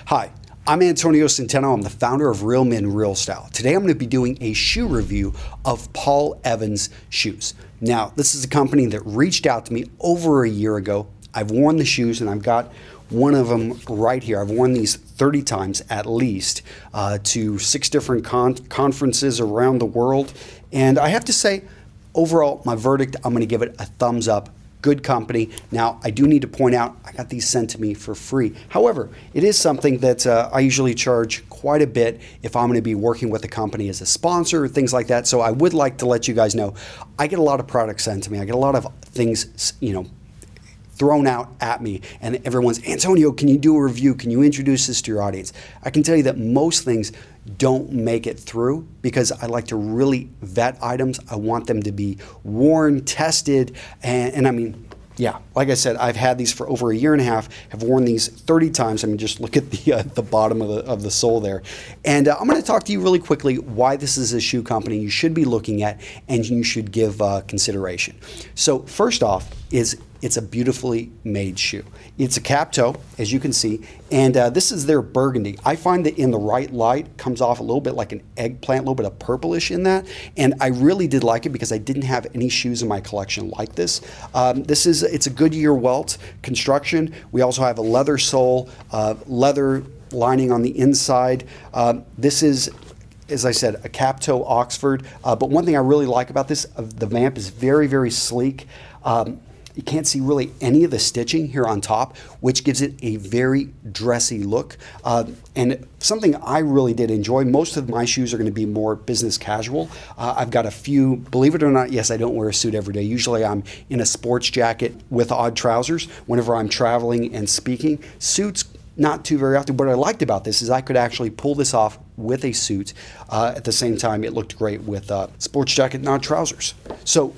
Hi, I'm Antonio Centeno. I'm the founder of Real Men Real Style. Today I'm going to be doing a shoe review of Paul Evans shoes. Now, this is a company that reached out to me over a year ago. I've worn the shoes and I've got one of them right here. I've worn these 30 times at least to 6 different conferences around the world. And I have to say, overall, my verdict, I'm going to give it a thumbs up. Good company. Now, I do need to point out, I got these sent to me for free. However, it is something that I usually charge quite a bit if I'm going to be working with a company as a sponsor or things like that. So I would like to let you guys know, I get a lot of products sent to me. I get a lot of things, thrown out at me, and everyone's, Antonio, can you do a review? Can you introduce this to your audience? I can tell you that most things don't make it through because I like to really vet items. I want them to be worn, tested, and I mean, yeah, like I said, I've had these for over a year and a half, have worn these 30 times. I mean, just look at the bottom of the sole there. And I'm going to talk to you really quickly why this is a shoe company you should be looking at and you should give consideration. So first off is it's a beautifully made shoe. It's a cap toe, as you can see, and this is their burgundy. I find that in the right light comes off a little bit like an eggplant, a little bit of purplish in that, and I really did like it because I didn't have any shoes in my collection like this. It's a Goodyear welt construction. We also have a leather sole, leather lining on the inside. This is, as I said, a cap toe Oxford, but one thing I really like about this, the vamp is very, very sleek. You can't see really any of the stitching here on top, which gives it a very dressy look. And something I really did enjoy, most of my shoes are going to be more business casual. I've got a few, believe it or not, yes, I don't wear a suit every day. Usually I'm in a sports jacket with odd trousers whenever I'm traveling and speaking. Suits, not too very often. What I liked about this is I could actually pull this off with a suit. At the same time, it looked great with sports jacket, not trousers. So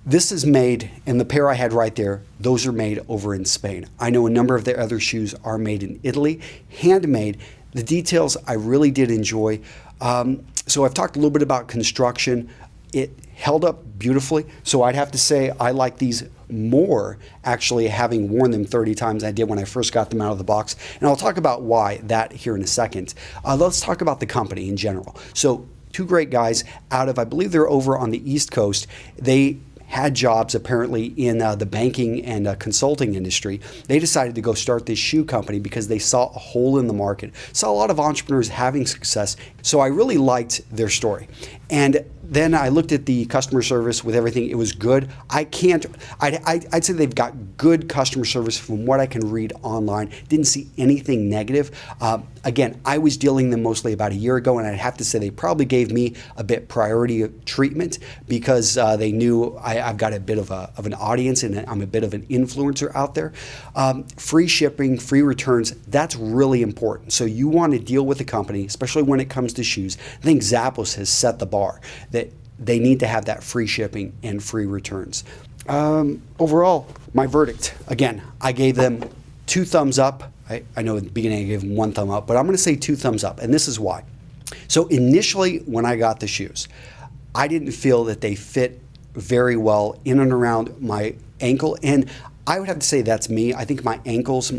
this is made, and the pair I had right there, those are made over in Spain. I know a number of their other shoes are made in Italy, handmade. The details I really did enjoy. So I've talked a little bit about construction. It held up beautifully. So I'd have to say I like these more, actually, having worn them 30 times than I did when I first got them out of the box. And I'll talk about why that here in a second. Let's talk about the company in general. So 2 great guys out of, I believe they're over on the East Coast. They had jobs apparently in the banking and consulting industry. They decided to go start this shoe company because they saw a hole in the market, saw a lot of entrepreneurs having success. So I really liked their story. And then I looked at the customer service with everything. It was good. I'd say they've got good customer service from what I can read online. Didn't see anything negative. Again, I was dealing them mostly about a year ago, and I'd have to say they probably gave me a bit priority treatment because they knew I've got a bit of an audience and I'm a bit of an influencer out there. Free shipping, free returns, that's really important. So you want to deal with a company, especially when it comes to shoes. I think Zappos has set the bar that they need to have that free shipping and free returns. Overall, my verdict, again, I gave them 2 thumbs up. I know at the beginning I gave them 1 thumb up, but I'm going to say 2 thumbs up, and this is why. So initially, when I got the shoes, I didn't feel that they fit very well in and around my ankle, and I would have to say that's me. I think my ankles,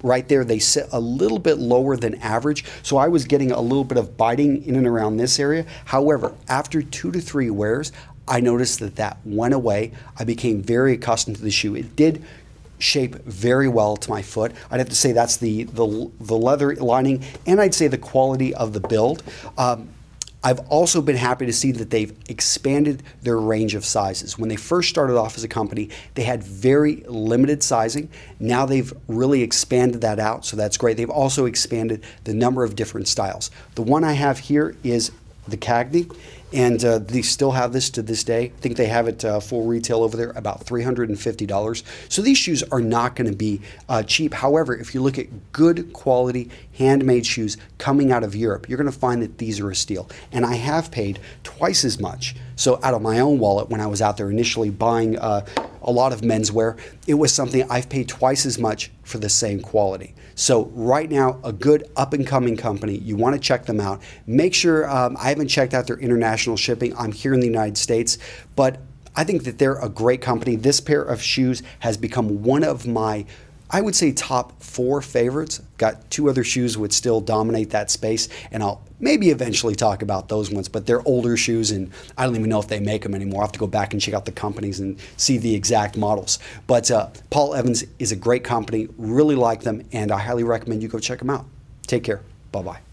right there, they sit a little bit lower than average, so I was getting a little bit of biting in and around this area. However, after 2 to 3 wears, I noticed that went away. I became very accustomed to the shoe. It did shape very well to my foot. I'd have to say that's the leather lining, and I'd say the quality of the build. I've also been happy to see that they've expanded their range of sizes. When they first started off as a company, they had very limited sizing. Now they've really expanded that out, so that's great. They've also expanded the number of different styles. The one I have here is the Cagney, and they still have this to this day. I think they have it full retail over there, about $350. So these shoes are not going to be cheap. However, if you look at good quality handmade shoes coming out of Europe, you're going to find that these are a steal. And I have paid twice as much. So out of my own wallet, when I was out there initially buying a lot of menswear, it was something I've paid twice as much for the same quality. So right now, a good up-and-coming company. You want to check them out. Make sure, I haven't checked out their international shipping. I'm here in the United States, but I think that they're a great company. This pair of shoes has become one of my I would say top 4 favorites. Got 2 other shoes would still dominate that space, and I'll maybe eventually talk about those ones, but they're older shoes, and I don't even know if they make them anymore. I'll have to go back and check out the companies and see the exact models. But Paul Evans is a great company, really like them, and I highly recommend you go check them out. Take care. Bye-bye.